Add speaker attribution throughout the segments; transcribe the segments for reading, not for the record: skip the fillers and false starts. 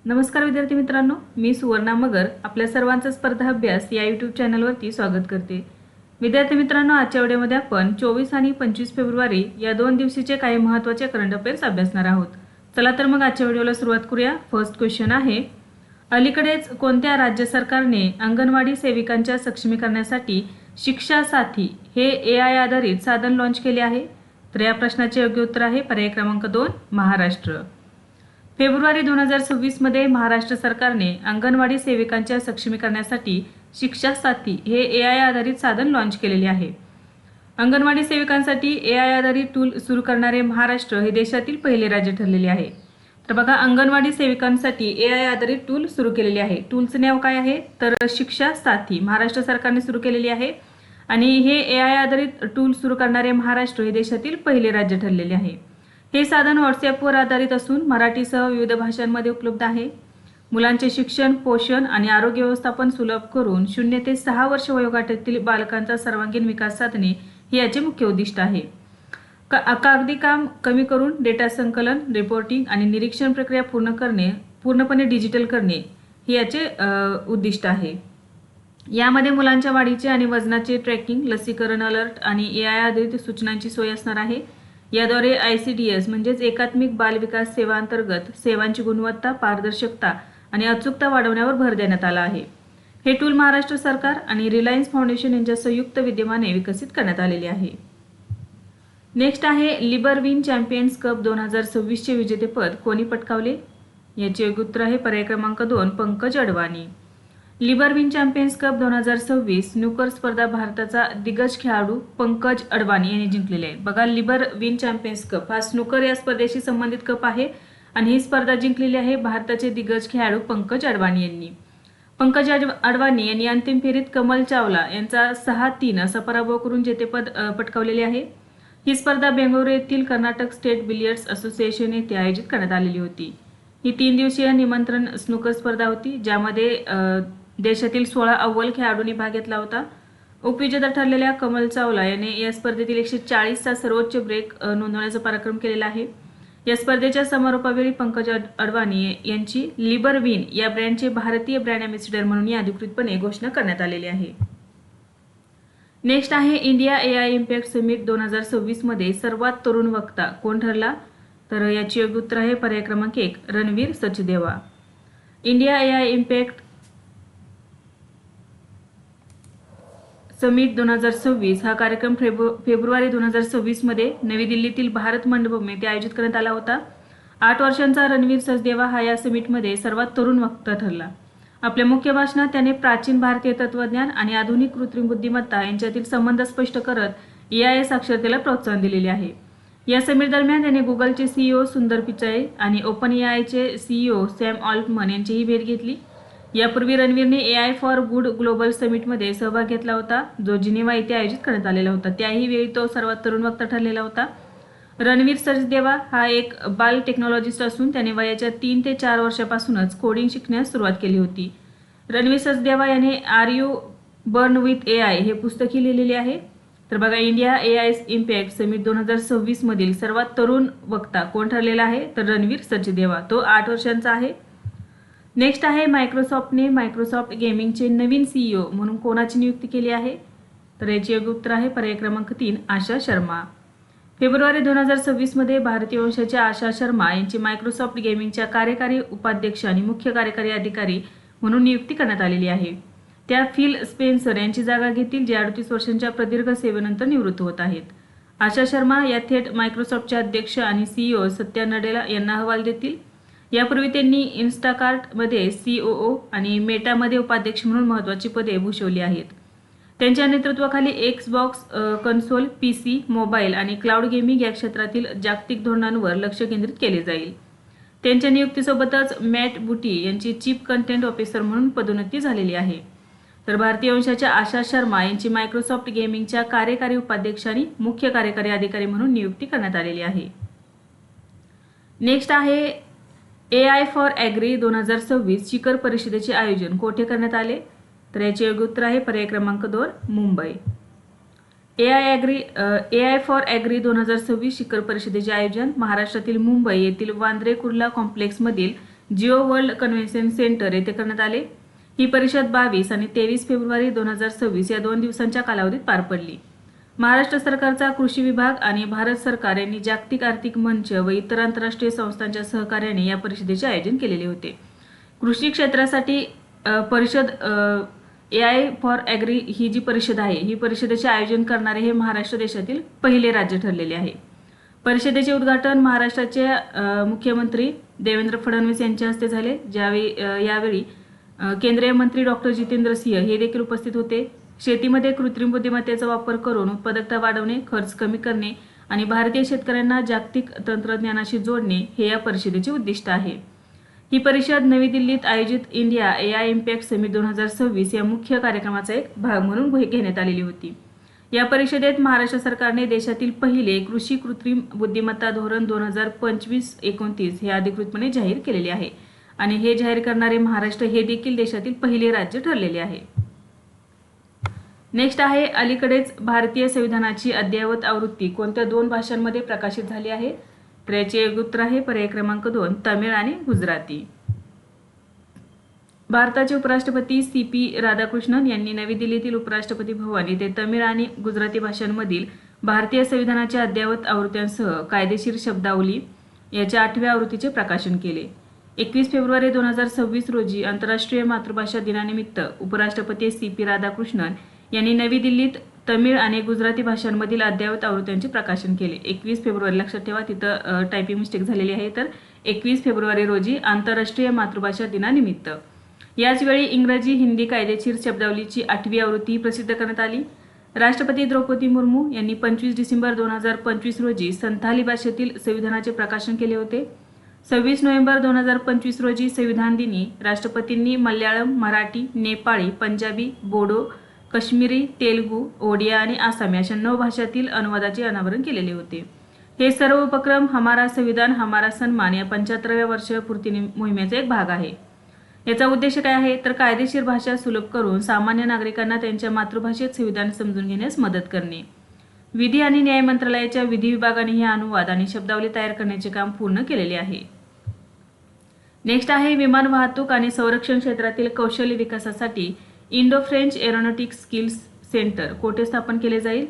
Speaker 1: नमस्कार विद्यार्थी मित्रांनो, मी सुवर्णा मगर आपल्या सर्वांचा स्पर्धा अभ्यास या यूट्यूब चॅनलवरती स्वागत करते। विद्यार्थी मित्रांनो, आजच्या व्हिडिओमध्ये आपण 24 आणि 25 फेब्रुवारी या दोन दिवशीचे काही महत्त्वाचे करंट अफेअर्स अभ्यासणार आहोत। चला तर मग आजच्या व्हिडिओला सुरुवात करूया। फर्स्ट क्वेश्चन आहे, अलीकडेच कोणत्या राज्य सरकारने अंगणवाडी सेविकांच्या सक्षमीकरणासाठी शिक्षा साथी हे AI आधारित साधन लॉन्च केले आहे? तर या प्रश्नाचे योग्य उत्तर आहे पर्याय क्रमांक 2 महाराष्ट्र। फेब्रुवारी 2026 मध्ये महाराष्ट्र सरकारने अंगणवाडी सेविकांच्या सक्षमीकरणासाठी शिक्षा साथी हे AI आधारित साधन लॉन्च केलेले आहे। अंगणवाडी सेविकांसाठी AI आधारित टूल सुरू करणारे महाराष्ट्र हे देशातील पहिले राज्य ठरलेले आहे। तर बघा, अंगणवाडी सेविकांसाठी AI आधारित टूल सुरू केलेले आहे। टूलचं नाव काय आहे तर शिक्षा साथी महाराष्ट्र सरकारने सुरू केलेली आहे आणि हे AI आधारित टूल सुरू करणारे महाराष्ट्र हे देशातील पहिले राज्य ठरलेले आहे। हे साधन व्हॉट्सॲपवर आधारित असून मराठीसह विविध भाषांमध्ये उपलब्ध आहे। मुलांचे शिक्षण, पोषण आणि आरोग्य व्यवस्थापन सुलभ करून 0 ते 6 वर्ष वयोगटातील बालकांचा सर्वांगीण विकास साधणे हे याचे मुख्य उद्दिष्ट आहे। कागदी काम कमी करून डेटा संकलन, रिपोर्टिंग आणि निरीक्षण प्रक्रिया पूर्णपणे डिजिटल करणे हे याचे उद्दिष्ट आहे। यामध्ये मुलांच्या वाढीचे आणि वजनाचे ट्रॅकिंग, लसीकरण अलर्ट आणि AI आधारित सूचनांची सोय असणार आहे। याद्वारे ICDS म्हणजेच एकात्मिक बाल विकास सेवा अंतर्गत सेवांची गुणवत्ता, पारदर्शकता आणि अचूकता वाढवण्यावर भर देण्यात आला आहे। हे टूल महाराष्ट्र सरकार आणि रिलायन्स फाउंडेशन यांच्या संयुक्त विद्यमाने विकसित करण्यात आलेले आहे। नेक्स्ट आहे, लिबरविन चॅम्पियन्स कप 2026 चे विजेतेपद कोणी पटकावले? याचे योग्य उत्तर आहे पर्याय क्रमांक 2 पंकज अडवाणी। लिबरविन चॅम्पियन्स कप 2026 स्नूकर स्पर्धा भारताचा दिग्गज खेळाडू पंकज अडवाणी यांनी जिंकलेले आहे। बघा, लिबरविन चॅम्पियन्स कप हा स्नूकर या स्पर्धेशी संबंधित कप आहे आणि ही स्पर्धा जिंकलेली आहे भारताचे दिग्गज खेळाडू पंकज अडवाणी यांनी। पंकज अडवाणी यांनी अंतिम फेरीत कमल चावला यांचा 6-3 असा पराभव करून जेतेपद पटकावलेले आहे। ही स्पर्धा बेंगळुरू येथील कर्नाटक स्टेट बिलियर्ड्स असोसिएशन येथे आयोजित करण्यात आलेली होती। ही 3 दिवसीय निमंत्रण स्नूकर स्पर्धा होती, ज्यामध्ये देशातील 16 अव्वल खेळाडूंनी भाग घेतला होता। उपविजेता ठरलेल्या कमल चावला याने या स्पर्धेतील 140चा सर्वोच्च ब्रेक नोंदवण्याचा पराक्रम केलेला आहे। या स्पर्धेच्या समारोपावेळी पंकज अडवाणी यांची लिबरविन या ब्रँडचे भारतीय ब्रँड अँबॅसेडर म्हणून अधिकृतपणे घोषणा करण्यात आलेली आहे। नेक्स्ट आहे, इंडिया AI इम्पॅक्ट समिट 2026 मध्ये सर्वात तरुण वक्ता कोण ठरला? तर याचे योग्य उत्तर आहे पर्याय क्रमांक 1 Ranveer Sachdeva. India AI impact summit 2026 हा कार्यक्रम फेब्रुवारी 2026 मध्ये नवी दिल्लीतील भारत मंडपम येथे आयोजित करण्यात आला होता। 8 वर्षांचा रणवीर सचदेवा हा या समिटमध्ये सर्वात तरुण वक्ता ठरला। आपल्या मुख्य भाषणात त्याने प्राचीन भारतीय तत्वज्ञान आणि आधुनिक कृत्रिम बुद्धिमत्ता यांच्यातील संबंध स्पष्ट करत AI साक्षरतेला प्रोत्साहन दिलेले आहे। या समिट दरम्यान त्याने गुगलचे CEO सुंदर पिचाई आणि OpenAIचे CEO सॅम ऑल्टमन यांचीही भेट घेतली। यापूर्वी रणवीरने AI फॉर गुड ग्लोबल समिटमध्ये सहभाग घेतला होता, जो जिनेवा येथे आयोजित करण्यात आलेला होता। त्याही वेळी तो सर्वात तरुण वक्ता ठरलेला होता। रणवीर सचदेवा हा एक बाल टेक्नॉलॉजिस्ट असून त्याने वयाच्या 3 ते 4 वर्षापासूनच कोडिंग शिकण्यास सुरुवात केली होती। रणवीर सचदेवा याने are you born with AI हे पुस्तकही लिहिलेले आहे। तर बघा, इंडिया AI इम्पॅक्ट समिट 2026 मधील सर्वात तरुण वक्ता कोण ठरलेला आहे तर रणवीर सचदेवा, तो 8 वर्षांचा आहे। नेक्स्ट आहे, मायक्रोसॉफ्टने मायक्रोसॉफ्ट गेमिंगचे नवीन CEO म्हणून कोणाची नियुक्ती केली आहे? तर याचे योग्य उत्तर आहे पर्याय क्रमांक 3 आशा शर्मा। फेब्रुवारी 2026 मध्ये भारतीय वंशाच्या आशा शर्मा यांची मायक्रोसॉफ्ट गेमिंगच्या कार्यकारी उपाध्यक्ष आणि मुख्य कार्यकारी अधिकारी म्हणून नियुक्ती करण्यात आलेली आहे। त्या फिल स्पेन्सर यांची जागा घेतील, जे 38 वर्षांच्या प्रदीर्घ सेवेनंतर निवृत्त होत आहेत। आशा शर्मा या थेट मायक्रोसॉफ्टचे अध्यक्ष आणि CEO सत्या नडेला यांना अहवाल देतील। यापूर्वी त्यांनी इन्स्टाकार्टमध्ये COO आणि मेटामध्ये उपाध्यक्ष म्हणून महत्त्वाची पदे भूषवली आहेत। त्यांच्या नेतृत्वाखाली एक्सबॉक्स कन्सोल, PC, मोबाईल आणि क्लाउड गेमिंग या क्षेत्रातील जागतिक धोरणांवर लक्ष केंद्रित केले जाईल। त्यांच्या नियुक्तीसोबतच मॅट बुटी यांची चीफ कंटेंट ऑफिसर म्हणून पदोन्नती झालेली आहे। तर भारतीय वंशाच्या आशा शर्मा यांची मायक्रोसॉफ्ट गेमिंगच्या कार्यकारी उपाध्यक्ष आणि मुख्य कार्यकारी अधिकारी म्हणून नियुक्ती करण्यात आलेली आहे। नेक्स्ट आहे, AI फॉर ॲग्री 2026 शिखर परिषदेचे आयोजन कोठे करण्यात आले? तर याचे योग्य उत्तर आहे पर्याय क्रमांक 2 मुंबई। AI फॉर ॲग्री 2026 शिखर परिषदेचे आयोजन महाराष्ट्रातील मुंबई येथील वांद्रे कुर्ला कॉम्प्लेक्समधील जिओ वर्ल्ड कन्व्हेन्शन सेंटर येथे करण्यात आले. ही परिषद 22 आणि 23 फेब्रुवारी 2026 या 2 दिवसांच्या कालावधीत पार पडली. महाराष्ट्र सरकारचा कृषी विभाग आणि भारत सरकार यांनी जागतिक आर्थिक मंच व इतर आंतरराष्ट्रीय संस्थांच्या सहकार्याने या परिषदेचे आयोजन केलेले होते. कृषी क्षेत्रासाठी परिषद AI फॉर ॲग्री ही जी परिषद आहे, ही परिषदेचे आयोजन करणारे हे महाराष्ट्र देशातील पहिले राज्य ठरलेले आहे. परिषदेचे उद्घाटन महाराष्ट्राचे मुख्यमंत्री देवेंद्र फडणवीस यांच्या हस्ते झाले. यावेळी केंद्रीय मंत्री डॉक्टर जितेंद्र सिंह हे देखील उपस्थित होते. शेतीमध्ये कृत्रिम बुद्धिमत्तेचा वापर करून उत्पादकता वाढवणे, खर्च कमी करणे आणि भारतीय शेतकऱ्यांना जागतिक तंत्रज्ञानाशी जोडणे हे या परिषदेचे उद्दिष्ट आहे. ही परिषद नवी दिल्लीत आयोजित इंडिया AI इम्पॅक्ट समिट 2026 या मुख्य कार्यक्रमाचा एक भाग म्हणून घेण्यात आलेली होती. या परिषदेत महाराष्ट्र सरकारने देशातील पहिले कृषी कृत्रिम बुद्धिमत्ता धोरण 2025-29 हे अधिकृतपणे जाहीर केलेले आहे आणि हे जाहीर करणारे महाराष्ट्र हे देखील देशातील पहिले राज्य ठरलेले आहे. नेक्स्ट आहे, अलीकडेच भारतीय संविधानाची अद्ययावत आवृत्ती कोणत्या 2 भाषांमध्ये प्रकाशित झाली आहे? तर याचे योग्य उत्तर आहे पर्याय क्रमांक 2, तमिळ आणि गुजराती. भारताचे उपराष्ट्रपती CP राधाकृष्णन यांनी नवी दिल्लीतील उपराष्ट्रपती भवन येथे तमिळ आणि गुजराती भाषांमधील भारतीय संविधानाच्या अद्ययावत आवृत्त्यांसह कायदेशीर शब्दावली याच्या 8व्या आवृत्तीचे प्रकाशन केले. 21 फेब्रुवारी 2026 रोजी आंतरराष्ट्रीय मातृभाषा दिनानिमित्त उपराष्ट्रपती CP राधाकृष्णन यांनी नवी दिल्लीत तमिळ आणि गुजराती भाषांमधील अद्ययावत आवृत्त्यांचे प्रकाशन केले. 21 फेब्रुवारी लक्षात ठेवा, तिथं टायपिंग मिस्टेक झालेली आहे. तर 21 फेब्रुवारी रोजी आंतरराष्ट्रीय मातृभाषा दिनानिमित्त. याचवेळी इंग्रजी हिंदी कायदेशीर शब्दावलीची 8वी आवृत्ती प्रसिद्ध करण्यात आली. राष्ट्रपती द्रौपदी मुर्मू यांनी 25 डिसेंबर 2025 रोजी संथाली भाषेतील संविधानाचे प्रकाशन केले होते. 26 नोव्हेंबर 2025 रोजी संविधान दिनी राष्ट्रपतींनी मल्याळम, मराठी, नेपाळी, पंजाबी, बोडो, काश्मीरी, तेलुगू, ओडिया आणि आसामी अशा 9 भाषातील अनुवादाचे अनावरण केलेले होते. हे सर्व उपक्रम हमारा संविधान हमारा सन्मान या 75व्या वर्षपूर्ती मोहिमेचा एक भाग आहे. याचा उद्देश काय आहे? तर कायदेशीर भाषा सुलभ करून सामान्य नागरिकांना त्यांच्या मातृभाषेत संविधान समजून घेण्यास मदत करणे. विधी आणि न्याय मंत्रालयाच्या विधी विभागाने हे अनुवाद आणि शब्दावली तयार करण्याचे काम पूर्ण केलेले आहे. नेक्स्ट आहे, विमान वाहतूक आणि संरक्षण क्षेत्रातील कौशल्य विकासासाठी Indo French aeronautics skills centre कोठे स्थापन केले जाईल?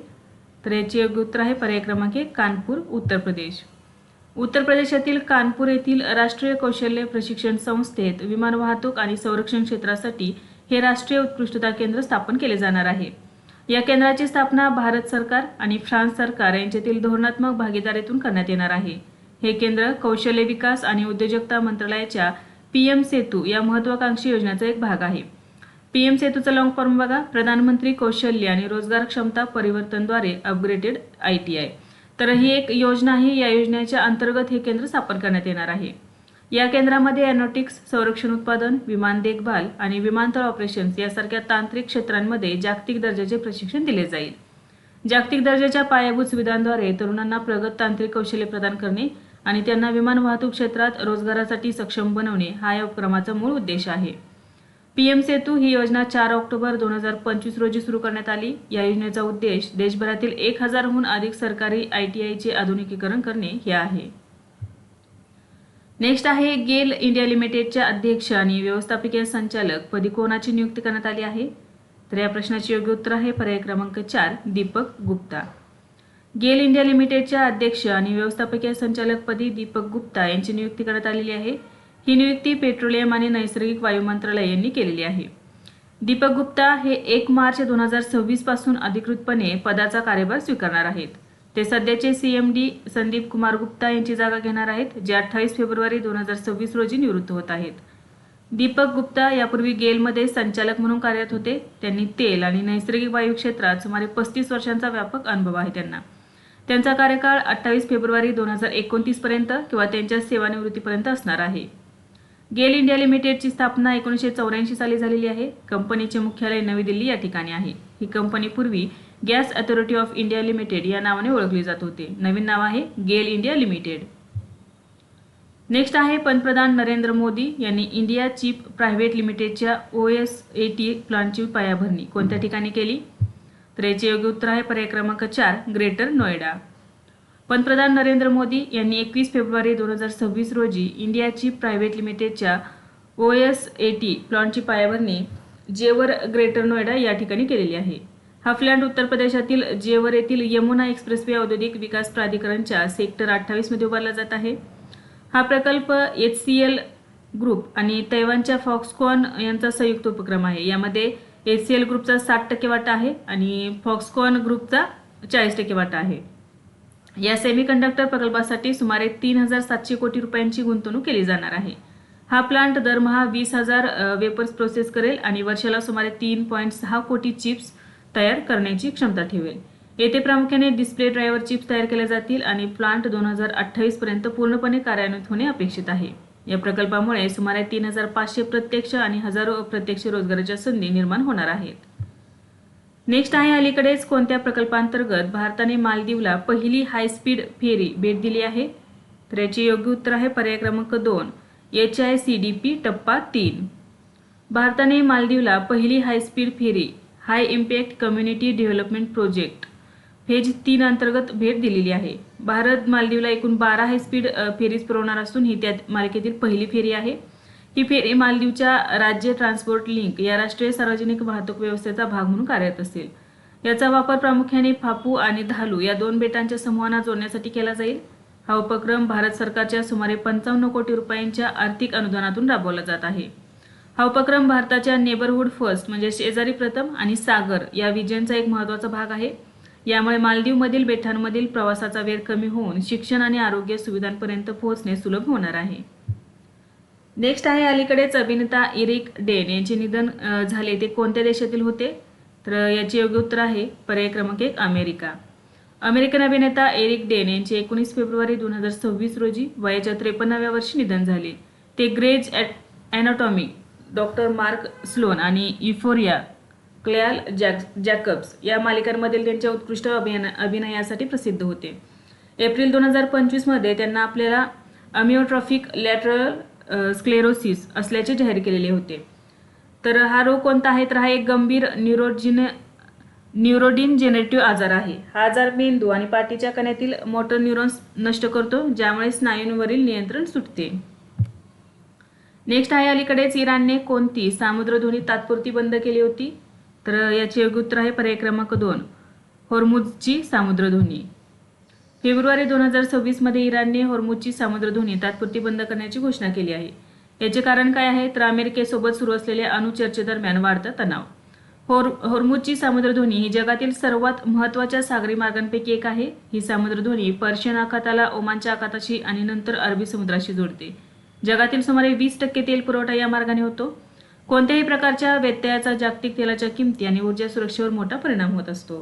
Speaker 1: तर याचे योग्य उत्तर आहे पर्याय क्रमांक 1, कानपूर, उत्तर प्रदेश. उत्तर प्रदेशातील कानपूर येथील राष्ट्रीय कौशल्य प्रशिक्षण संस्थेत विमान वाहतूक आणि संरक्षण क्षेत्रासाठी हे राष्ट्रीय उत्कृष्टता केंद्र स्थापन केले जाणार आहे. या केंद्राची स्थापना भारत सरकार आणि फ्रान्स सरकार यांच्यातील धोरणात्मक भागीदारीतून करण्यात येणार आहे. हे केंद्र कौशल्य विकास आणि उद्योजकता मंत्रालयाच्या PM सेतू या महत्त्वाकांक्षी योजनेचा एक भाग आहे. PM सेतूचा लॉंग फॉर्म बघा, प्रधानमंत्री कौशल्य आणि रोजगार क्षमता परिवर्तनद्वारे अपग्रेडेड ITI. तर ही एक योजना आहे. या योजनेच्या अंतर्गत हे केंद्र स्थापन करण्यात येणार आहे. या केंद्रामध्ये एरोनॉटिक्स, संरक्षण उत्पादन, विमान देखभाल आणि विमानतळ ऑपरेशन्स यासारख्या तांत्रिक क्षेत्रांमध्ये जागतिक दर्जाचे प्रशिक्षण दिले जाईल. जागतिक दर्जाच्या पायाभूत सुविधांद्वारे तरुणांना प्रगत तांत्रिक कौशल्य प्रदान करणे आणि त्यांना विमान वाहतूक क्षेत्रात रोजगारासाठी सक्षम बनवणे हा या उपक्रमाचा मूळ उद्देश आहे. PM सेतू ही योजना 4 ऑक्टोबर 2025 रोजी सुरू करण्यात आली. या योजनेचा उद्देश देशभरातील 1000हून अधिक सरकारी ITIचे आधुनिकीकरण करणे हे आहे. नेक्स्ट आहे, गेल इंडिया लिमिटेडच्या अध्यक्ष आणि व्यवस्थापकीय संचालक पदी कोणाची नियुक्ती करण्यात आली आहे? तर या प्रश्नाचे योग्य उत्तर आहे पर्याय क्रमांक 4, दीपक गुप्ता. गेल इंडिया लिमिटेडच्या अध्यक्ष आणि व्यवस्थापकीय संचालक पदी दीपक गुप्ता यांची नियुक्ती करण्यात आलेली आहे. ही नियुक्ती पेट्रोलियम आणि नैसर्गिक वायू मंत्रालय यांनी केलेली आहे. दीपक गुप्ता हे 1 मार्च 2026 पासून अधिकृतपणे पदाचा कार्यभार स्वीकारणार आहेत. ते सध्याचे CMD संदीप कुमार गुप्ता यांची जागा घेणार आहेत, जे 28 फेब्रुवारी 2026 रोजी निवृत्त होत आहेत. दीपक गुप्ता यापूर्वी गेलमध्ये संचालक म्हणून कार्यरत होते. त्यांनी तेल आणि नैसर्गिक वायू क्षेत्रात सुमारे 35 वर्षांचा व्यापक अनुभव आहे. त्यांचा कार्यकाळ 28 फेब्रुवारी 2029 पर्यंत किंवा त्यांच्या सेवानिवृत्तीपर्यंत असणार आहे. गेल इंडिया लिमिटेडची स्थापना 1984 साली झालेली आहे. कंपनीचे मुख्यालय नवी दिल्ली या ठिकाणी आहे. ही कंपनी पूर्वी gas authority of India limited या नावाने ओळखली जात होते. नवीन नाव आहे गेल इंडिया लिमिटेड. नेक्स्ट आहे, पंतप्रधान नरेंद्र मोदी यांनी इंडिया चिप प्रायव्हेट लिमिटेडच्या OSAT प्लांटची पायाभरणी कोणत्या ठिकाणी केली? तर याचे योग्य उत्तर आहे पर्याय क्रमांक 4, ग्रेटर नोएडा. पंतप्रधान नरेंद्र मोदी यांनी 21 फेब्रुवारी 2026 रोजी इंडिया चिप प्रायव्हेट लिमिटेडच्या OS80 प्लांटची पायाभरणी जेवर ग्रेटर नोएडा या ठिकाणी केलेली आहे. हा प्लांट उत्तर प्रदेशातील जेवर येथील यमुना एक्सप्रेसवे औद्योगिक विकास प्राधिकरणच्या सेक्टर 28 मध्ये उभारला जात आहे. हा प्रकल्प HCL ग्रुप आणि तैवानच्या फॉक्सकॉन यांचा संयुक्त उपक्रम आहे. यामध्ये HCL ग्रुपचा 60% वाटा आहे आणि फॉक्सकॉन ग्रुपचा 40% वाटा आहे. या सेमीकंडक्टर प्रकल्पासाठी सुमारे 3,700 कोटी रुपयांची गुंतवणूक केली जाणार आहे. हा प्लांट दरमहा 20,000 वेपर्स प्रोसेस करेल आणि वर्षाला सुमारे 3.6 कोटी चिप्स तयार करण्याची क्षमता ठेवेल. येथे प्रामुख्याने डिस्प्ले ड्रायव्हर चिप्स तयार केल्या जातील आणि प्लांट 2028 पर्यंत पूर्णपणे कार्यान्वित होणे अपेक्षित आहे. या प्रकल्पामुळे सुमारे 3,500 प्रत्यक्ष आणि हजारो अप्रत्यक्ष रोजगाराच्या संधी निर्माण होणार आहेत. नेक्स्ट आहे, अलीकडेच कोणत्या प्रकल्पांतर्गत भारताने मालदीवला पहिली हाय स्पीड फेरी भेट दिली आहे? तर याचे योग्य उत्तर आहे पर्याय क्रमांक 2, HICDP टप्पा 3. भारताने मालदीवला पहिली high speed ferry high impact community development project phase 3 अंतर्गत भेट दिलेली आहे. भारत मालदीवला एकूण 12 हाय स्पीड फेरीज पुरवणार असून ही त्या मालिकेतील पहिली फेरी आहे. ही फेरी मालदीवच्या राज्य ट्रान्सपोर्ट लिंक या राष्ट्रीय सार्वजनिक वाहतूक व्यवस्थेचा भाग म्हणून कार्यरत असेल. याचा वापर प्रामुख्याने फापू आणि धालू या 2 बेटांच्या समूहांना जोडण्यासाठी केला जाईल. हा उपक्रम भारत सरकारच्या सुमारे 55 कोटी रुपयांच्या आर्थिक अनुदानातून राबवला जात आहे. हा उपक्रम भारताच्या नेबरहूड फर्स्ट म्हणजे शेजारी प्रथम आणि सागर या विजनचा एक महत्त्वाचा भाग आहे. यामुळे मालदीवमधील बेटांमधील प्रवासाचा वेळ कमी होऊन शिक्षण आणि आरोग्य सुविधांपर्यंत पोहोचणे सुलभ होणार आहे. नेक्स्ट आहे, अलीकडेच अभिनेता एरिक डेन यांचे निधन झाले ते कोणत्या देशातील होते? तर याचे योग्य उत्तर आहे पर्याय क्रमांक 1, अमेरिका. अमेरिकन अभिनेता एरिक डेन यांचे 19 फेब्रुवारी 2026 रोजी वयाच्या 53व्या वर्षी निधन झाले. ते Grey's Anatomy, doctor Mark Sloan आणि युफोरिया, क्लॅल जॅकब्स या मालिकांमधील त्यांच्या उत्कृष्ट अभिनयासाठी प्रसिद्ध होते. एप्रिल 2025 मध्ये त्यांना आपल्याला अमियोट्रॉफिक लॅटरल स्क्लेरोसिस असल्याचे जाहीर केलेले होते. तर हा रोग कोणता आहे? तर हा एक गंभीर न्यूरोडिनजेनेटिव्ह आजार आहे. हा आजार मेंदू आणि पाठीच्या कण्यातील मोटर न्यूरॉन्स नष्ट करतो, ज्यामुळे स्नायूंवरील नियंत्रण सुटते. नेक्स्ट आहे, अलीकडेच इराणने कोणती सामुद्रधुनी तात्पुरती बंद केली होती? तर याचे योग्य उत्तर आहे पर्याय क्रमांक 2, होर्मुझची सामुद्रधुनी. फेब्रुवारी 2026 मध्ये इराणने होर्मुझची सामुद्रधुनी तात्पुरती बंद करण्याची घोषणा केली आहे. याचे कारण काय आहे? तर अमेरिकेसोबत सुरू असलेल्या अणुचर्चेदरम्यान वाढता तणाव. होर्मुझची सामुद्रधुनी ही जगातील सर्वात महत्त्वाच्या सागरी मार्गांपैकी एक आहे. ही सामुद्रधुनी पर्शियन आखाताला ओमानच्या आखाताशी आणि नंतर अरबी समुद्राशी जोडते. जगातील सुमारे 20% तेल पुरवठा या मार्गाने होतो. कोणत्याही प्रकारच्या व्यत्ययाचा जागतिक तेलाच्या किमती आणि ऊर्जा सुरक्षेवर मोठा परिणाम होत असतो.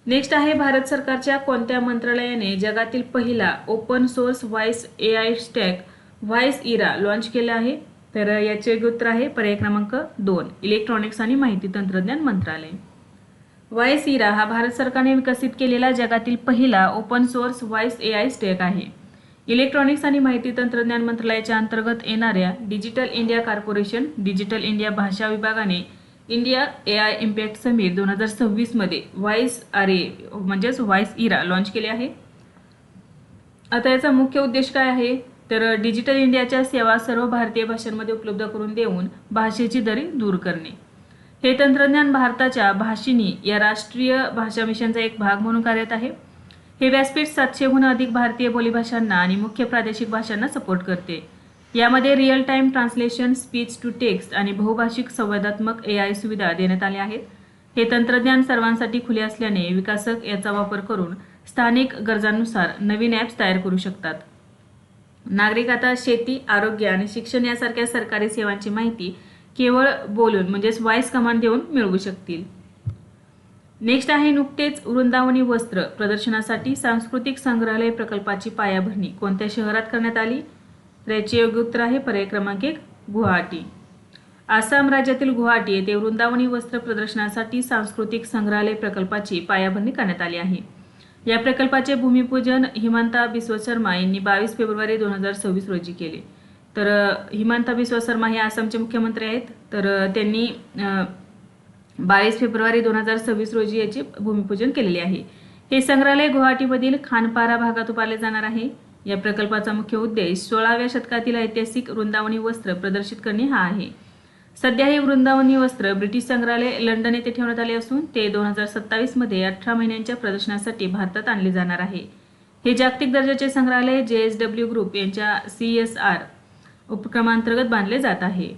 Speaker 1: नेक्स्ट आहे, भारत सरकारच्या कोणत्या मंत्रालयाने जगातील पहिला open source voice AI stack voice era launch केला आहे? तर याचे योग्य उत्तर आहे पर्याय क्रमांक 2, इलेक्ट्रॉनिक्स आणि माहिती तंत्रज्ञान मंत्रालय. व्हॉइस इरा हा भारत सरकारने विकसित केलेला जगातील पहिला open source voice AI stack आहे. इलेक्ट्रॉनिक्स आणि माहिती तंत्रज्ञान मंत्रालयाच्या अंतर्गत येणाऱ्या digital India corporation digital India भाषा विभागाने इंडिया AI इम्पॅक्ट समिट 2026 मध्ये व्हॉइस आरे म्हणजेच व्हॉइस इरा लॉन्च केले आहे. आता याचा मुख्य उद्देश काय आहे? तर डिजिटल इंडियाच्या सेवा सर्व भारतीय भाषांमध्ये उपलब्ध करून देऊन भाषेची दरी दूर करणे. हे तंत्रज्ञान भारताच्या भाषिणी या राष्ट्रीय भाषा मिशनचा एक भाग म्हणून कार्यरत आहे. हे व्यासपीठ 700हून अधिक भारतीय बोलीभाषांना आणि मुख्य प्रादेशिक भाषांना सपोर्ट करते. यामध्ये real time translation, speech to text आणि बहुभाषिक संवादात्मक AI सुविधा देण्यात आल्या आहेत. हे तंत्रज्ञान सर्वांसाठी खुले असल्याने विकासक याचा वापर करून स्थानिक गरजांनुसार नवीन ॲप्स तयार करू शकतात. नागरिक आता शेती, आरोग्य आणि शिक्षण यासारख्या सरकारी सेवांची माहिती केवळ बोलून म्हणजेच व्हॉइस कमांड देऊन मिळवू शकतील. नेक्स्ट आहे, नुकतेच वृंदावनी वस्त्र प्रदर्शनासाठी सांस्कृतिक संग्रहालय प्रकल्पाची पायाभरणी कोणत्या शहरात करण्यात आली? तर याचे योग्य उत्तर आहे पर्याय क्रमांक 1, गुवाहाटी. आसाम राज्यातील गुवाहाटी येथे वृंदावनी वस्त्र प्रदर्शनासाठी सांस्कृतिक संग्रहालय प्रकल्पाची पायाभरणी करण्यात आली आहे. या प्रकल्पाचे भूमिपूजन हिमंता बिस्वा शर्मा यांनी 22 फेब्रुवारी 2026 रोजी केले. तर हिमंता बिस्वा शर्मा हे आसामचे मुख्यमंत्री आहेत. तर त्यांनी 22 फेब्रुवारी 2026 रोजी याचे भूमिपूजन केलेले आहे. हे संग्रहालय गुवाहाटीमधील खानपारा भागात उभारले जाणार आहे. या प्रकल्पाचा मुख्य उद्देश 16व्या शतकातील ऐतिहासिक वृंदावनी वस्त्र प्रदर्शित करणे हा आहे. सध्या हे वृंदावनी वस्त्र ब्रिटिश संग्रहालय लंडन येथे ठेवण्यात आले असून ते 2027 मध्ये 18 महिन्यांच्या प्रदर्शनासाठी भारतात आणले जाणार आहे. हे जागतिक दर्जाचे संग्रहालय JSW ग्रुप यांच्या CSR उपक्रमांतर्गत बांधले जात आहे.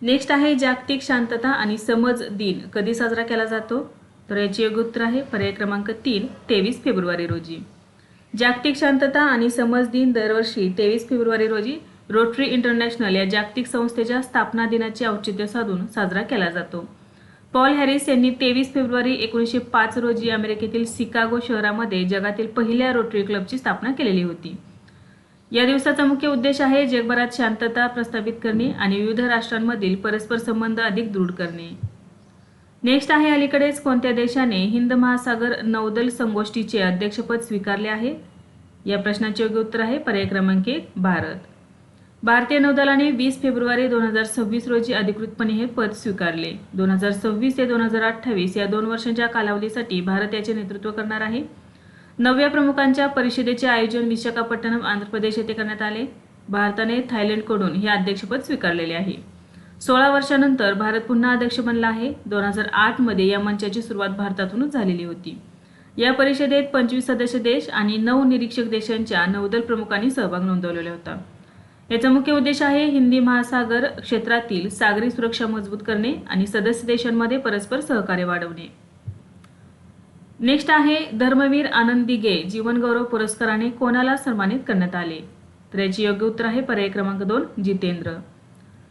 Speaker 1: नेक्स्ट आहे जागतिक शांतता आणि समज दिन कधी साजरा केला जातो? तर याचे योग्य उत्तर आहे पर्याय क्रमांक 3 23 फेब्रुवारी रोजी. जागतिक शांतता आणि समज दिन दरवर्षी 23 फेब्रुवारी रोजी रोटरी इंटरनॅशनल या जागतिक संस्थेच्या स्थापना दिनाचे औचित्य साधून साजरा केला जातो. पॉल हॅरिस यांनी 23 फेब्रुवारी 1905 रोजी अमेरिकेतील शिकागो शहरामध्ये जगातील पहिल्या रोटरी क्लबची स्थापना केलेली होती. या दिवसाचा मुख्य उद्देश आहे जगभरात शांतता प्रस्थापित करणे आणि विविध राष्ट्रांमधील परस्पर संबंध अधिक दृढ करणे. नेक्स्ट आहे अलीकडेच कोणत्या देशाने हिंद महासागर नौदल संगोष्ठीचे अध्यक्षपद स्वीकारले आहे? या प्रश्नाचे योग्य उत्तर आहे पर्याय क्रमांक 1 भारत. भारतीय नौदलाने 20 फेब्रुवारी 2026 रोजी अधिकृतपणे हे पद स्वीकारले. 2026 ते 2028 या 2 वर्षांच्या कालावधीसाठी भारत याचे नेतृत्व करणार आहे. 9व्या प्रमुखांच्या परिषदेचे आयोजन विशाखापट्टणम आंध्र प्रदेश येथे करण्यात आले. भारताने थायलंडकडून हे अध्यक्षपद स्वीकारलेले आहे. 16 वर्षांनंतर भारत पुन्हा अध्यक्ष बनला आहे. 2008 मध्ये या मंचाची सुरुवात भारतातूनच झालेली होती. या परिषदेत 25 सदस्य देश आणि 9 निरीक्षक देशांच्या नौदल प्रमुखांनी सहभाग नोंदवलेला होता. याचा मुख्य उद्देश आहे हिंदी महासागर क्षेत्रातील सागरी सुरक्षा मजबूत करणे आणि सदस्य देशांमध्ये परस्पर सहकार्य वाढवणे. नेक्स्ट आहे धर्मवीर आनंद दिघे जीवनगौरव पुरस्काराने कोणाला सन्मानित करण्यात आले? तर याचे योग्य उत्तर आहे पर्याय क्रमांक 2 जितेंद्र.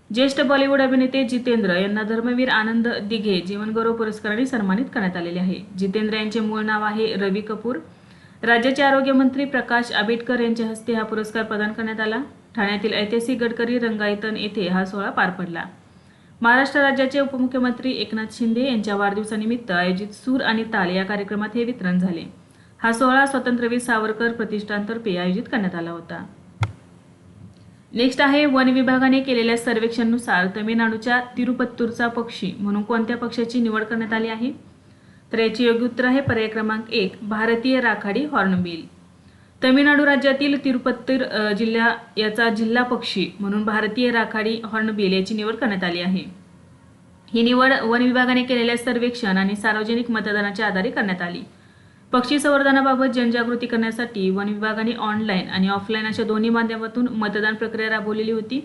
Speaker 1: ज्येष्ठ बॉलिवूड अभिनेते जितेंद्र यांना धर्मवीर आनंद दिघे जीवनगौरव पुरस्काराने सन्मानित करण्यात आलेले आहे. जितेंद्र यांचे मूळ नाव आहे रवी कपूर. राज्याचे आरोग्य मंत्री प्रकाश आंबेडकर यांच्या हस्ते हा पुरस्कार प्रदान करण्यात आला. ठाण्यातील ऐतिहासिक गडकरी रंगायतन येथे हा सोहळा पार पडला. महाराष्ट्र राज्याचे उपमुख्यमंत्री एकनाथ शिंदे यांच्या वाढदिवसानिमित्त आयोजित सूर आणि ताल या कार्यक्रमात हे वितरण झाले. हा सोहळा स्वातंत्र्यवीर सावरकर प्रतिष्ठानतर्फे आयोजित करण्यात आला होता. नेक्स्ट आहे वन विभागाने केलेल्या सर्वेक्षणानुसार तमिळनाडूच्या तिरुपत्तूरचा पक्षी म्हणून कोणत्या पक्षाची निवड करण्यात आली आहे? तर याचे योग्य उत्तर आहे पर्याय क्रमांक 1 भारतीय राखाडी हॉर्नबिल. तमिळनाडू राज्यातील तिरुपत्तूर जिल्हा याचा जिल्हा पक्षी म्हणून भारतीय राखाडी हॉर्नबिल याची निवड करण्यात आली आहे. ही निवड वन विभागाने केलेल्या सर्वेक्षण आणि सार्वजनिक मतदानाच्या आधारे करण्यात आली. पक्षी संवर्धनाबाबत जनजागृती करण्यासाठी वन विभागाने ऑनलाईन आणि ऑफलाईन अशा दोन्ही माध्यमातून मतदान प्रक्रिया राबवलेली होती.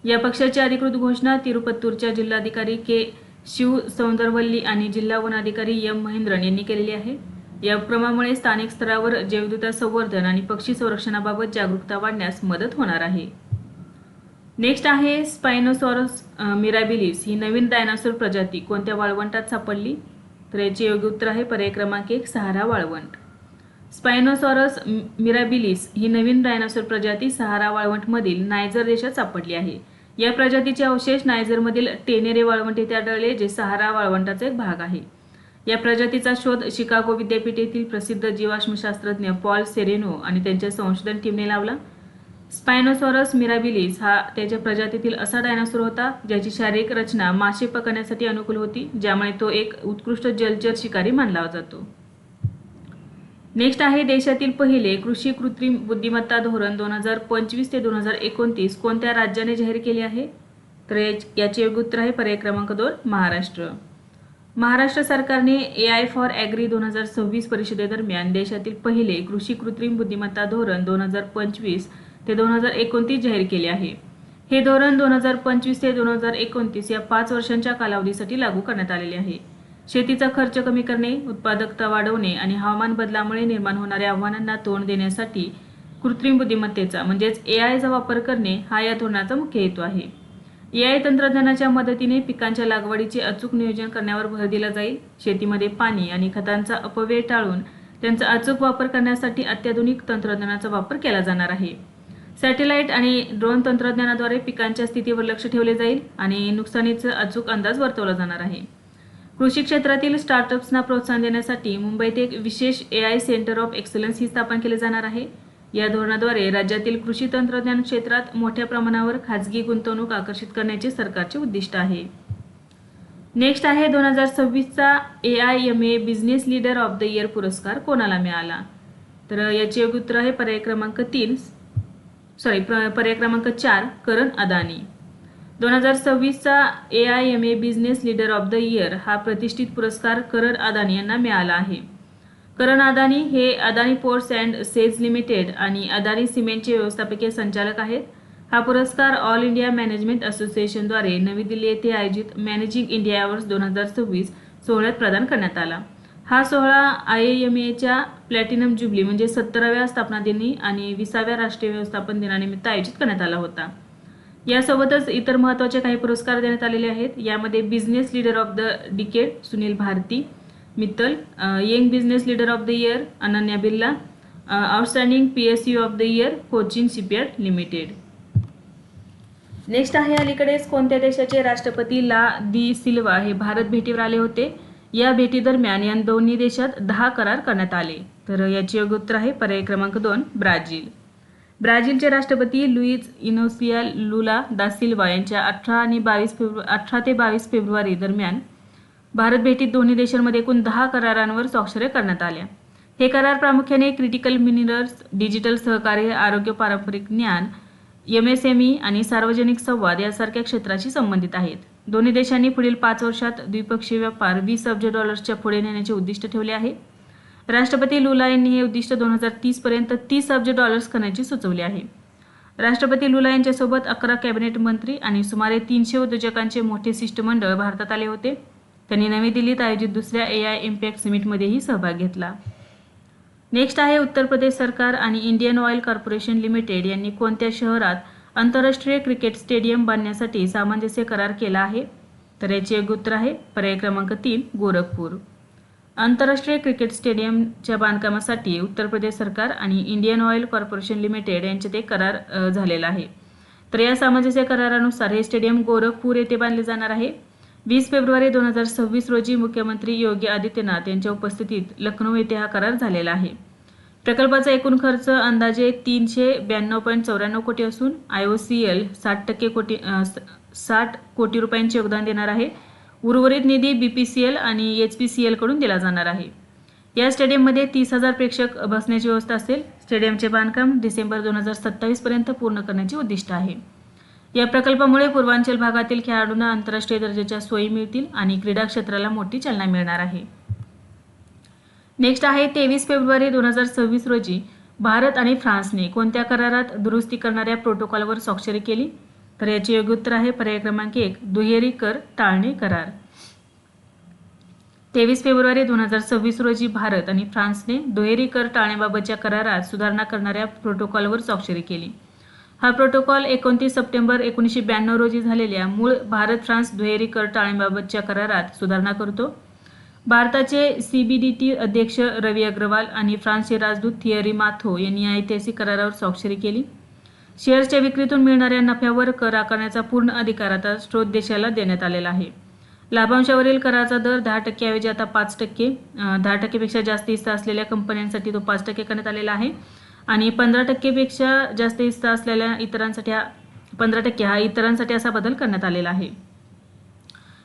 Speaker 1: या पक्षाची अधिकृत घोषणा तिरुपत्तूरच्या जिल्हाधिकारी के शिव सौंदरवल्ली आणि जिल्हा वन अधिकारी एम महेंद्रन यांनी केलेली आहे. या उपक्रमामुळे स्थानिक स्तरावर जैवविविधता संवर्धन आणि पक्षी संरक्षणाबाबत जागरूकता वाढण्यास मदत होणार आहे. नेक्स्ट आहे स्पायनोसॉरस मिराबिलिस ही नवीन डायनासोर प्रजाती कोणत्या वाळवंटात सापडली? तर याचे योग्य उत्तर आहे पर्याय क्रमांक 1 सहारा वाळवंट. स्पायनोसॉरस मिराबिलिस ही नवीन डायनासोर प्रजाती सहारा वाळवंटमधील नायजर देशात सापडली आहे. या प्रजातीचे अवशेष नायजरमधील टेनेरे वाळवंट येथे आढळले जे सहारा वाळवंटाचा एक भाग आहे. या प्रजातीचा शोध शिकागो विद्यापीठ येथील प्रसिद्ध जीवाश्मशास्त्रज्ञ पॉल सेरेनो आणि त्यांच्या संशोधन टीमने लावला. स्पायनोसॉरस मिराबिलिस हा त्याच्या प्रजातीतील असा डायनासोर होता ज्याची शारीरिक रचना मासे पकडण्यासाठी अनुकूल होती, ज्यामुळे तो एक उत्कृष्ट जलचर शिकारी मानला जातो. नेक्स्ट आहे देशातील पहिले कृषी कृत्रिम बुद्धिमत्ता धोरण 2025 ते 2029 कोणत्या राज्याने जाहीर केले आहे? तर याचे योग्य उत्तर आहे पर्याय क्रमांक 2 महाराष्ट्र. महाराष्ट्र सरकारने AI फॉर ॲग्री 2026 परिषदेदरम्यान देशातील पहिले कृषी कृत्रिम बुद्धिमत्ता धोरण 2025 ते 2029 जाहीर केले आहे. हे धोरण 2025 ते 2029 या 5 वर्षांच्या कालावधीसाठी लागू करण्यात आलेले आहे. शेतीचा खर्च कमी करणे, उत्पादकता वाढवणे आणि हवामान बदलामुळे निर्माण होणाऱ्या आव्हानांना तोंड देण्यासाठी कृत्रिम बुद्धिमत्तेचा म्हणजेच AIचा वापर करणे हा या धोरणाचा मुख्य हेतू आहे. AI तंत्रज्ञानाच्या मदतीने पिकांच्या लागवडीचे अचूक नियोजन करण्यावर भर दिला जाईल. शेतीमध्ये पाणी आणि खतांचा अपव्यय टाळून त्यांचा अचूक वापर करण्यासाठी अत्याधुनिक तंत्रज्ञानाचा वापर केला जाणार आहे. सॅटेलाइट आणि ड्रोन तंत्रज्ञानाद्वारे पिकांच्या स्थितीवर लक्ष ठेवले जाईल आणि नुकसानीचा अचूक अंदाज वर्तवला जाणार आहे. कृषी क्षेत्रातील स्टार्टअप्सना प्रोत्साहन देण्यासाठी मुंबईत एक विशेष AI सेंटर ऑफ एक्सलन्स ही स्थापन केले जाणार आहे. या धोरणाद्वारे राज्यातील कृषी तंत्रज्ञान क्षेत्रात मोठ्या प्रमाणावर खाजगी गुंतवणूक आकर्षित करण्याचे सरकारचे उद्दिष्ट आहे. नेक्स्ट आहे 2026चा AIMA business leader of the year पुरस्कार कोणाला मिळाला? तर याचे योग्य उत्तर आहे पर्याय क्रमांक 4 करण अदानी. 2026चा AIMA business leader of the year हा प्रतिष्ठित पुरस्कार करण अदानी यांना मिळाला आहे. करण अदानी हे Adani Ports and Sales Limited आणि अदानी सिमेंटचे व्यवस्थापकीय संचालक आहेत. हा पुरस्कार ऑल इंडिया मॅनेजमेंट असोसिएशनद्वारे नवी दिल्ली येथे आयोजित मॅनेजिंग इंडिया अवॉर्ड्स 2026 सोहळ्यात प्रदान करण्यात आला. हा सोहळा IIMAच्या प्लॅटिनम जुबली म्हणजे 17व्या स्थापना दिनी आणि 20व्या राष्ट्रीय व्यवस्थापन दिनानिमित्त आयोजित करण्यात आला होता. यासोबतच इतर महत्त्वाचे काही पुरस्कार देण्यात आलेले आहेत. यामध्ये business leader of the decade Sunil Bharti Mittal, young business leader of the year Ananya Birla, outstanding PSU of the year Cochin Shipyard Limited. Next आहे अलीकडेच कोणत्या देशाचे राष्ट्रपती ला दी सिल्वा हे भारत भेटीवर आले होते? या भेटीदरम्यान या दोन्ही देशात 10 करार करण्यात आले. तर याचे योग्य उत्तर आहे पर्याय क्रमांक 2 ब्राझील. ब्राझीलचे राष्ट्रपती लुईज इनोसिया लुला दा सिल्वा यांच्या 18 ते 22 फेब्रुवारी दरम्यान भारत भेटीत दोन्ही देशांमध्ये एकूण 10 करारांवर स्वाक्षऱ्या करण्यात आल्या. हे करार प्रामुख्याने क्रिटिकल मिनरल्स, डिजिटल सहकार्य, आरोग्य, पारंपरिक ज्ञान, MSME आणि सार्वजनिक संवाद यासारख्या क्षेत्राशी संबंधित आहेत. दोन्ही देशांनी पुढील 5 वर्षात द्विपक्षीय व्यापार $20 अब्ज पुढे नेण्याचे उद्दिष्ट ठेवले आहे. राष्ट्रपती लुला यांनी हे उद्दिष्ट 2030 पर्यंत $30 अब्ज करण्याचे सुचवले आहे. राष्ट्रपती लुला यांच्यासोबत 11 कॅबिनेट मंत्री आणि सुमारे 300 उद्योजकांचे मोठे शिष्टमंडळ भारतात आले होते. त्यांनी नवी दिल्लीत आयोजित दुसऱ्या AI इम्पॅक्ट समिटमध्येही सहभाग घेतला. नेक्स्ट आहे उत्तर प्रदेश सरकार आणि इंडियन ऑइल कॉर्पोरेशन लिमिटेड यांनी कोणत्या शहरात आंतरराष्ट्रीय क्रिकेट स्टेडियम बांधण्यासाठी सामंजस्य करार केला आहे? तर याचे योग्य उत्तर आहे पर्याय क्रमांक 3 गोरखपूर. आंतरराष्ट्रीय क्रिकेट स्टेडियमच्या बांधकामासाठी उत्तर प्रदेश सरकार आणि इंडियन ऑइल कॉर्पोरेशन लिमिटेड यांच्यात एक करार झालेला आहे. तर या सामंजस्य करारानुसार हे स्टेडियम गोरखपूर येथे बांधले जाणार आहे. 20 फेब्रुवारी 2026 रोजी मुख्यमंत्री योगी आदित्यनाथ यांच्या उपस्थितीत लखनौ येथे हा करार झालेला आहे. प्रकल्पाचा एकूण खर्च अंदाजे 392.94 कोटी असून IOCL 60 कोटी रुपयांचे योगदान देणार आहे. उर्वरित निधी BPCL आणि HPCL कडून दिला जाणार आहे. या स्टेडियममध्ये 30,000 प्रेक्षक बसण्याची व्यवस्था असेल. स्टेडियमचे बांधकाम डिसेंबर 2027 पर्यंत पूर्ण करण्याचे उद्दिष्ट आहे. या प्रकल्पामुळे पूर्वांचल भागातील खेळाडूंना आंतरराष्ट्रीय दर्जाच्या सोयी मिळतील आणि क्रीडा क्षेत्राला मोठी चालना मिळणार आहे. नेक्स्ट आहे 23 फेब्रुवारी 2026 रोजी भारत आणि फ्रान्सने कोणत्या करारात दुरुस्ती करणाऱ्या प्रोटोकॉलवर स्वाक्षरी केली? तर याचे योग्य उत्तर आहे पर्याय क्रमांक 1 दुहेरी कर टाळणे करार. 23 फेब्रुवारी 2026 रोजी भारत आणि फ्रान्सने दुहेरी कर टाळण्याबाबतच्या करारात सुधारणा करणाऱ्या प्रोटोकॉलवर स्वाक्षरी केली. हा प्रोटोकॉल 29 सप्टेंबर 1992 रोजी झालेल्या मूळ भारत फ्रान्स दुहेरी कर टाळण्याबाबतच्या करारात सुधारणा करतो. भारताचे CBDT अध्यक्ष रवी अग्रवाल आणि फ्रान्सचे राजदूत थियरी माथो यांनी या ऐतिहासिक करारावर स्वाक्षरी केली. शेअर्सच्या विक्रीतून मिळणाऱ्या नफ्यावर कर आकारण्याचा पूर्ण अधिकार आता स्रोत देशाला देण्यात आलेला आहे. लाभांशावरील कराचा दर 10% ऐवजी आता 5%, 10% पेक्षा जास्त हिस्सा असलेल्या कंपन्यांसाठी तो 5% करण्यात आलेला आहे आणि 15% पेक्षा जास्त हिस्सा असलेल्या इतरांसाठी 15% हा इतरांसाठी असा बदल करण्यात आलेला आहे.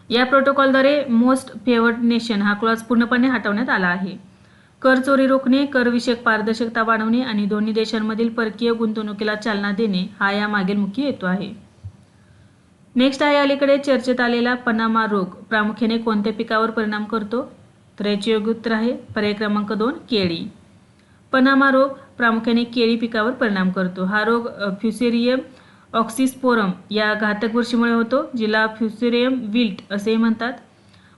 Speaker 1: या प्रोटोकॉलद्वारे मोस्ट फेवर्ड नेशन हा क्लॉज पूर्णपणे हटवण्यात आला आहे. कर चोरी रोखणे, करविषयक पारदर्शकता वाढवणे आणि दोन्ही देशांमधील परकीय गुंतवणुकीला चालना देणे हा या मागील मुख्य हेतू आहे. नेक्स्ट आहे अलीकडे चर्चेत आलेला पनामा रोग प्रामुख्याने कोणत्या पिकावर परिणाम करतो? तर याचे योग्य उत्तर आहे पर्याय क्रमांक 2 केळी. पनामा रोग प्रामुख्याने केळी पिकावर परिणाम करतो. हा रोग फ्युसेरियम ऑक्सिस्पोरम या घातक बुरशीमुळे होतो, जिला फ्युसेरियम विल्ट असेही म्हणतात.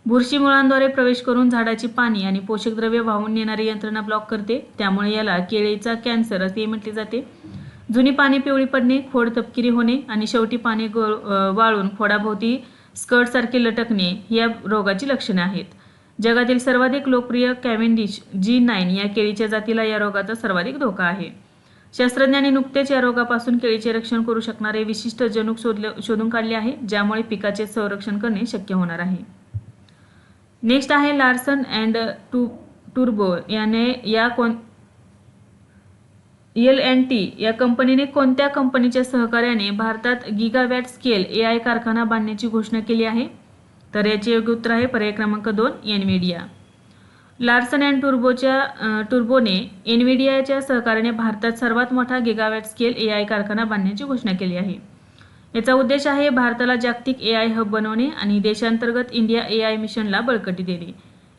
Speaker 1: बुरशी मुळांद्वारे प्रवेश करून झाडाची पाणी आणि पोषक द्रव्ये वाहून नेणारी यंत्रणा ब्लॉक करते, त्यामुळे याला केळीचा कॅन्सर असेही म्हटले जाते. जुनी पाने पिवळी पडणे, खोड तपकिरी होणे आणि शेवटी पाने वाळून खोडाभोवती स्कर्टसारखे लटकणे ही या रोगाची लक्षणे आहेत. जगातील सर्वाधिक लोकप्रिय कॅव्हेंडिश G9 या केळीच्या जातीला या रोगाचा सर्वाधिक धोका आहे. शास्त्रज्ञांनी नुकतेच या रोगापासून केळीचे रक्षण करू शकणारे विशिष्ट जनुक शोधून काढले आहे, ज्यामुळे पिकाचे संरक्षण करणे शक्य होणार आहे. नेक्स्ट आहे लार्सन अँड टुर्बो याने L&T या कंपनीने कोणत्या कंपनीच्या सहकार्याने भारतात गिगावॅट स्केल AI कारखाना बांधण्याची घोषणा केली आहे? तर याचे योग्य उत्तर आहे पर्याय क्रमांक 2 एनव्हिडिया. लार्सन अँड टुर्बोने एनव्हिडियाच्या सहकार्याने भारतात सर्वात मोठा गिगावॅट स्केल AI कारखाना बांधण्याची घोषणा केली आहे. याचा उद्देश आहे भारताला जागतिक AI हब बनवणे आणि देशांतर्गत इंडिया AI मिशनला बळकटी देणे.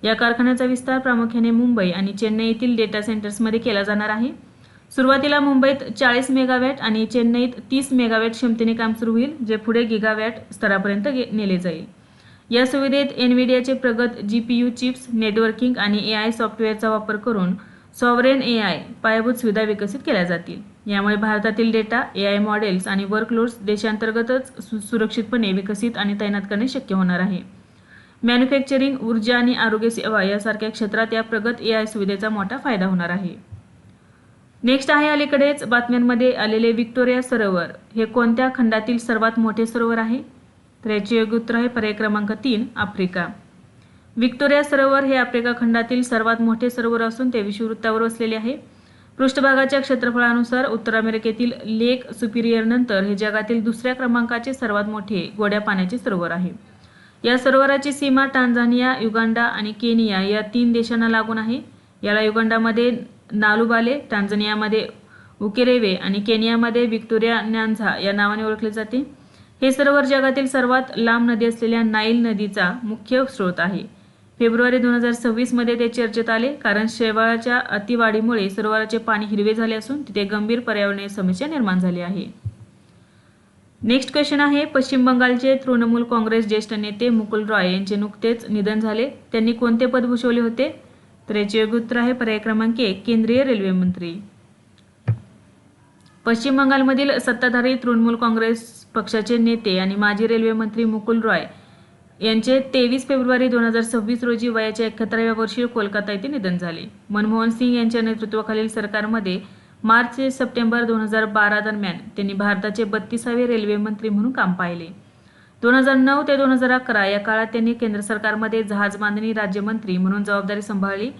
Speaker 1: या कारखान्याचा विस्तार प्रामुख्याने मुंबई आणि चेन्नई येथील डेटा सेंटर्समध्ये केला जाणार आहे. सुरुवातीला मुंबईत 40 मेगावॅट आणि चेन्नईत 30 मेगावॅट क्षमतेने काम सुरू होईल, जे पुढे गिगावॅट स्तरापर्यंत नेले जाईल. या सुविधेत एनव्हिडियाचे प्रगत GPU चिप्स, नेटवर्किंग आणि AI सॉफ्टवेअरचा वापर करून सॉव्हरेन AI पायाभूत सुविधा विकसित केल्या जातील. यामुळे भारतातील डेटा, AI मॉडेल्स आणि वर्कलोड्स देशांतर्गतच सुरक्षितपणे विकसित आणि तैनात करणे शक्य होणार आहे. मॅन्युफॅक्चरिंग, ऊर्जा आणि आरोग्य सेवा यासारख्या क्षेत्रात या प्रगत AI सुविधेचा मोठा फायदा होणार आहे. नेक्स्ट आहे अलीकडेच बातम्यांमध्ये आलेले व्हिक्टोरिया सरोवर हे कोणत्या खंडातील सर्वात मोठे सरोवर आहे? तर याचे योग्य उत्तर आहे पर्याय क्रमांक 3 आफ्रिका. व्हिक्टोरिया सरोवर हे आफ्रिका खंडातील सर्वात मोठे सरोवर असून ते विषुववृत्तावर वसलेले आहे. पृष्ठभागाच्या क्षेत्रफळानुसार उत्तर अमेरिकेतील लेक सुपिरियर नंतर हे जगातील दुसऱ्या क्रमांकाचे सर्वात मोठे गोड्या पाण्याचे सरोवर आहे. या सरोवराची सीमा टांझानिया, युगांडा आणि केनिया या 3 देशांना लागून आहे. याला युगांडामध्ये नालुबाले, टांझानियामध्ये उकेरेवे आणि केनियामध्ये व्हिक्टोरिया न्यांझा या नावाने ओळखले जाते. हे सरोवर जगातील सर्वात लांब नदी असलेल्या नाईल नदीचा मुख्य स्रोत आहे. फेब्रुवारी 2026 मध्ये ते चर्चेत आले कारण शेवाळाच्या अतिवाढीमुळे सरोवराचे पाणी हिरवे झाले असून तिथे गंभीर पर्यावरणीय समस्या निर्माण झाली आहे. नेक्स्ट क्वेश्चन आहे पश्चिम बंगालचे तृणमूल काँग्रेस ज्येष्ठ नेते मुकुल रॉय यांचे नुकतेच निधन झाले. त्यांनी कोणते पद भूषवले होते? तर याचे योग्य उत्तर आहे पर्याय क्रमांक 1 केंद्रीय रेल्वे मंत्री. पश्चिम बंगालमधील सत्ताधारी तृणमूल काँग्रेस पक्षाचे नेते आणि माजी रेल्वे मंत्री मुकुल रॉय यांचे 23 फेब्रुवारी 2026 रोजी वयाच्या 71व्या वर्षी कोलकाता येथे निधन झाले. मनमोहन सिंग यांच्या नेतृत्वाखालील सरकारमध्ये मार्च ते सप्टेंबर 2012 दरम्यान त्यांनी भारताचे 32वे रेल्वे मंत्री म्हणून काम पाहिले. 2009 ते 2011 या काळात त्यांनी केंद्र सरकारमध्ये जहाज बांधणी राज्यमंत्री म्हणून जबाबदारी सांभाळली.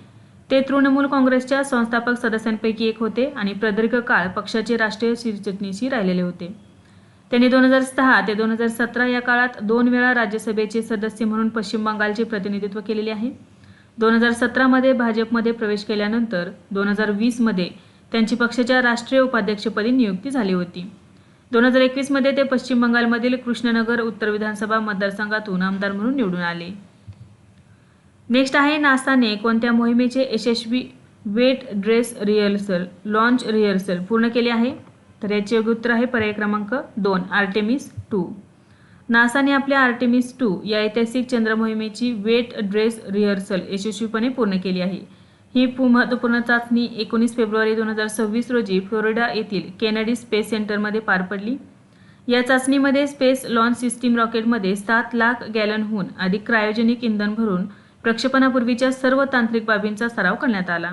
Speaker 1: ते तृणमूल काँग्रेसच्या संस्थापक सदस्यांपैकी एक होते आणि प्रदीर्घ काळ पक्षाचे राष्ट्रीय सरचिटणीस राहिलेले होते. त्यांनी 2006 ते 2017 या काळात 2 वेळा राज्यसभेचे सदस्य म्हणून पश्चिम बंगालचे प्रतिनिधित्व केलेले आहे. 2017 मध्ये भाजपमध्ये प्रवेश केल्यानंतर 2020 मध्ये त्यांची पक्षाच्या राष्ट्रीय उपाध्यक्षपदी नियुक्ती झाली होती. 2021 मध्ये ते पश्चिम बंगालमधील कृष्णनगर उत्तर विधानसभा मतदारसंघातून आमदार म्हणून निवडून आले. नेक्स्ट आहे नासाने कोणत्या मोहिमेचे यशस्वी wet dress rehearsal launch rehearsal पूर्ण केले आहे? तर याचे योग्य उत्तर आहे पर्याय क्रमांक 2 आर्टेमिस 2. नासाने आपल्या आर्टेमिस 2 या ऐतिहासिक चंद्र मोहिमेची वेट ड्रेस रिहर्सल यशस्वीपणे पूर्ण केली आहे. ही महत्त्वपूर्ण चाचणी 19 फेब्रुवारी 2026 रोजी फ्लोरिडा येथील केनेडी स्पेस सेंटरमध्ये पार पडली. या चाचणीमध्ये स्पेस लॉन्च सिस्टीम रॉकेटमध्ये 7 लाख गॅलनहून अधिक क्रायोजेनिक इंधन भरून प्रक्षेपणापूर्वीच्या सर्व तांत्रिक बाबींचा सराव करण्यात आला.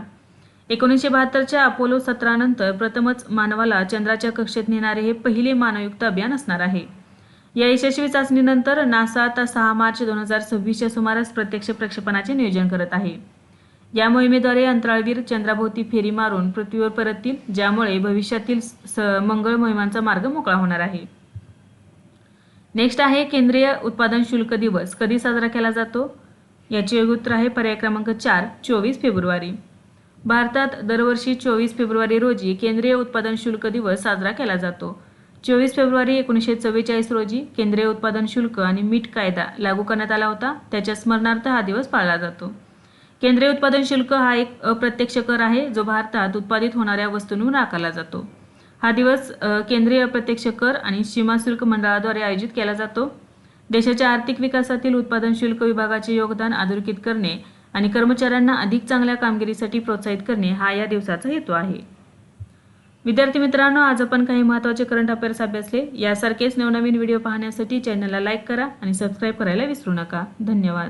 Speaker 1: 1972च्या अपोलो 17 नंतर प्रथमच मानवाला चंद्राच्या कक्षेत नेणारे हे पहिले मानवयुक्त अभियान असणार आहे. या यशस्वी चाचणीनंतर नासा आता 6 मार्च 2026च्या सुमारास प्रत्यक्ष प्रक्षेपणाचे नियोजन करत आहे. या मोहिमेद्वारे अंतराळवीर चंद्राभोवती फेरी मारून पृथ्वीवर परततील, ज्यामुळे भविष्यातील मंगळ मोहिमांचा मार्ग मोकळा होणार आहे. नेक्स्ट आहे केंद्रीय उत्पादन शुल्क दिवस कधी साजरा केला जातो? याचे योग्य उत्तर आहे पर्याय क्रमांक 4 24 फेब्रुवारी. भारतात दरवर्षी 24 फेब्रुवारी रोजी केंद्रीय उत्पादन शुल्क दिवस साजरा केला जातो. 24 फेब्रुवारी 1944 रोजी केंद्रीय उत्पादन शुल्क आणि मीठ कायदा लागू करण्यात आला होता. त्याच्या स्मरणार्थ हा दिवस पाळला जातो. केंद्रीय उत्पादन शुल्क हा एक अप्रत्यक्ष कर आहे जो भारतात उत्पादित होणाऱ्या वस्तूंवर आकारला जातो. हा दिवस केंद्रीय अप्रत्यक्ष कर आणि सीमा शुल्क मंडळाद्वारे आयोजित केला जातो. देशाच्या आर्थिक विकासातील उत्पादन शुल्क विभागाचे योगदान अधोरेखित करणे आणि कर्मचाऱ्यांना अधिक चांगल्या कामगिरीसाठी प्रोत्साहित करणे हा या दिवसाचा हेतू आहे. विद्यार्थी मित्रांनो, आज आपण काही महत्त्वाचे करंट अफेअर्स अभ्यासले. यासारखेच नवनवीन व्हिडिओ पाहण्यासाठी चॅनलला लाईक करा आणि सबस्क्राईब करायला विसरू नका. धन्यवाद.